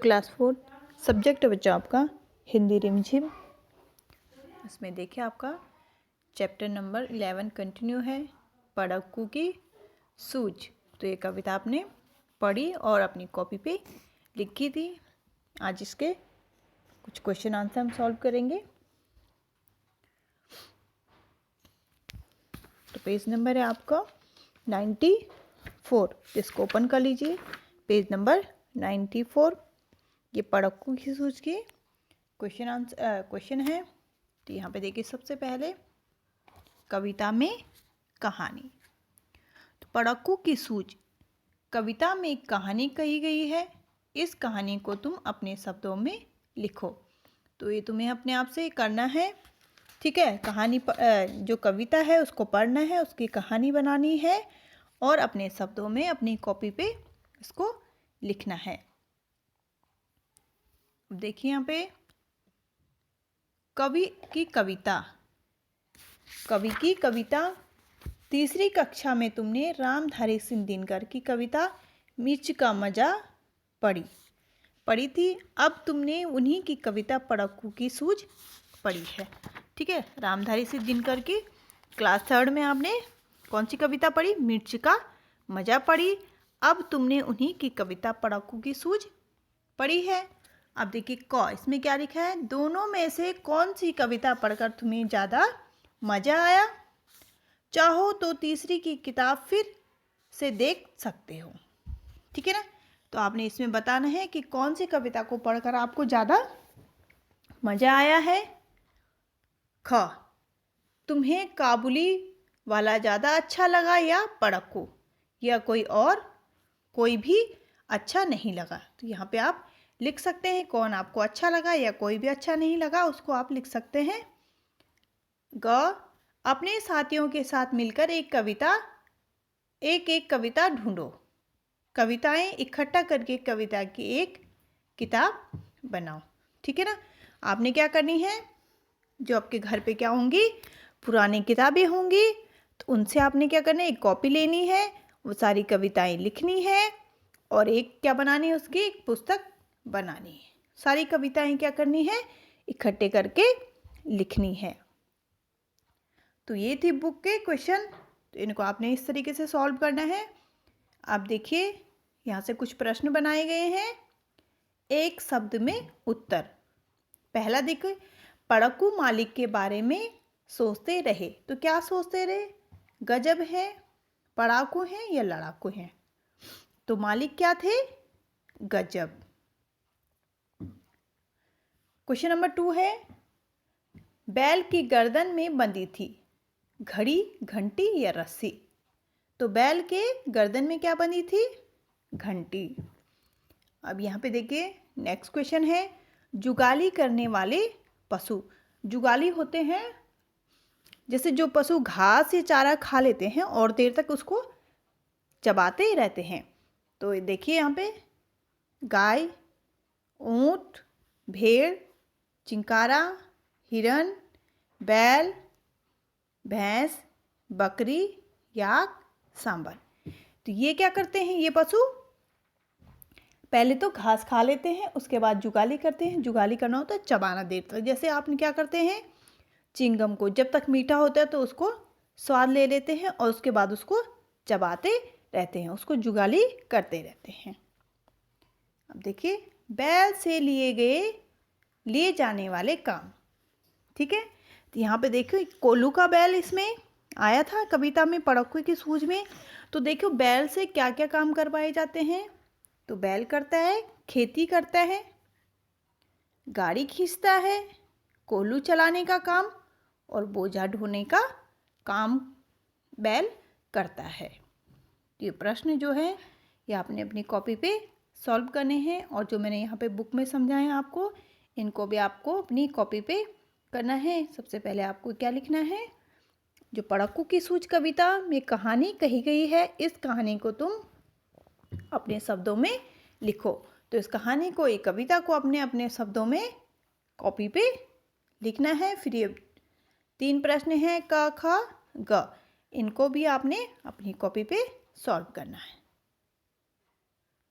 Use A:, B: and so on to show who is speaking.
A: Class 4 subject बच्चा आपका हिंदी रिमझिम। इसमें देखिए आपका चैप्टर नंबर 11 कंटिन्यू है, पढ़क्कू की सूझ। तो ये कविता आपने पढ़ी और अपनी कॉपी पे लिखी थी। आज इसके कुछ क्वेश्चन आंसर हम सॉल्व करेंगे। तो पेज नंबर है आपका 94, इसको ओपन कर लीजिए। पेज नंबर 94, ये पढ़क्कू की सूझ की क्वेश्चन है। तो यहाँ पे देखिए सबसे पहले कविता में कहानी। तो पढ़क्कू की सूझ, कविता में एक कहानी कही गई है, इस कहानी को तुम अपने शब्दों में लिखो। तो ये तुम्हें अपने आप से करना है, ठीक है। कहानी जो कविता है उसको पढ़ना है, उसकी कहानी बनानी है और अपने शब्दों में अपनी कॉपी पे इसको लिखना है। देखिए यहाँ पे कवि की कविता तीसरी कक्षा में तुमने रामधारी सिंह दिनकर की कविता मिर्च का मजा पढ़ी थी। अब तुमने उन्हीं की कविता पढ़क्कू की सूझ पढ़ी है, ठीक है। रामधारी सिंह दिनकर की क्लास 3 में आपने कौन सी कविता पढ़ी? मिर्च का मजा पढ़ी। अब तुमने उन्हीं की कविता पढ़क्कू की सूझ पढ़ी है। अब देखिए इसमें क्या लिखा है? दोनों में से कौन सी कविता पढ़कर तुम्हें ज़्यादा मज़ा आया? चाहो तो तीसरी की किताब फिर से देख सकते हो, ठीक है ना। तो आपने इसमें बताना है कि कौन सी कविता को पढ़कर आपको ज़्यादा मज़ा आया है। तुम्हें काबुली वाला ज़्यादा अच्छा लगा या पढ़क्कू, या कोई भी अच्छा नहीं लगा। तो यहाँ पे आप लिख सकते हैं कौन आपको अच्छा लगा या कोई भी अच्छा नहीं लगा, उसको आप लिख सकते हैं। अपने साथियों के साथ मिलकर एक कविता ढूंढो। कविताएं इकट्ठा करके कविता की एक किताब बनाओ, ठीक है ना। आपने क्या करनी है, जो आपके घर पे क्या होंगी, पुरानी किताबें होंगी, तो उनसे आपने क्या करना है, एक कॉपी लेनी है, वो सारी कविताएं लिखनी है और एक क्या बनानी है, उसकी एक पुस्तक बनानी है। सारी कविताएं क्या करनी है, इकट्ठे करके लिखनी है। तो ये थी बुक के क्वेश्चन। तो इनको आपने इस तरीके से सॉल्व करना है। आप देखिए यहाँ से कुछ प्रश्न बनाए गए हैं, एक शब्द में उत्तर। पहला देखो, पढ़क्कू मालिक के बारे में सोचते रहे। तो क्या सोचते रहे? गजब है, पढ़ाकू हैं या लड़ाकू हैं? तो मालिक क्या थे? गजब। क्वेश्चन नंबर 2 है, बैल की गर्दन में बंधी थी घड़ी, घंटी या रस्सी? तो बैल के गर्दन में क्या बंधी थी? घंटी। अब यहाँ पे देखिए नेक्स्ट क्वेश्चन है, जुगाली करने वाले पशु। जुगाली होते हैं जैसे जो पशु घास या चारा खा लेते हैं और देर तक उसको चबाते ही रहते हैं। तो देखिए यहाँ पे गाय, ऊंट, भेड़, चिंकारा, हिरन, बैल, भैंस, बकरी, याक, सांबर। तो ये क्या करते हैं? ये पशु पहले तो घास खा लेते हैं, उसके बाद जुगाली करते हैं। जुगाली करना होता है चबाना देर तक। जैसे आपने क्या करते हैं, चिंगम को जब तक मीठा होता है तो उसको स्वाद ले लेते हैं और उसके बाद उसको चबाते रहते हैं, उसको जुगाली करते रहते हैं। अब देखिए बैल से लिए जाने वाले काम, ठीक है। तो यहाँ पे देखिए कोल्हू का बैल इसमें आया था कविता में पढ़क्कू की सूझ में। तो देखो बैल से क्या क्या काम करवाए जाते हैं। तो बैल करता है खेती करता है, गाड़ी खींचता है, कोल्हू चलाने का काम और बोझा ढोने का काम बैल करता है। ये प्रश्न जो है ये आपने अपनी कॉपी पे सॉल्व करने हैं और जो मैंने यहाँ पे बुक में समझाए हैं आपको, इनको भी आपको अपनी कॉपी पे करना है। सबसे पहले आपको क्या लिखना है, जो पढ़क्कू की सूझ कविता में कहानी कही गई है, इस कहानी को तुम अपने शब्दों में लिखो। तो इस कहानी को, एक कविता को अपने शब्दों में कॉपी पे लिखना है। फिर ये 3 प्रश्न हैं क ख ग, इनको भी आपने अपनी कॉपी पे सॉल्व करना है।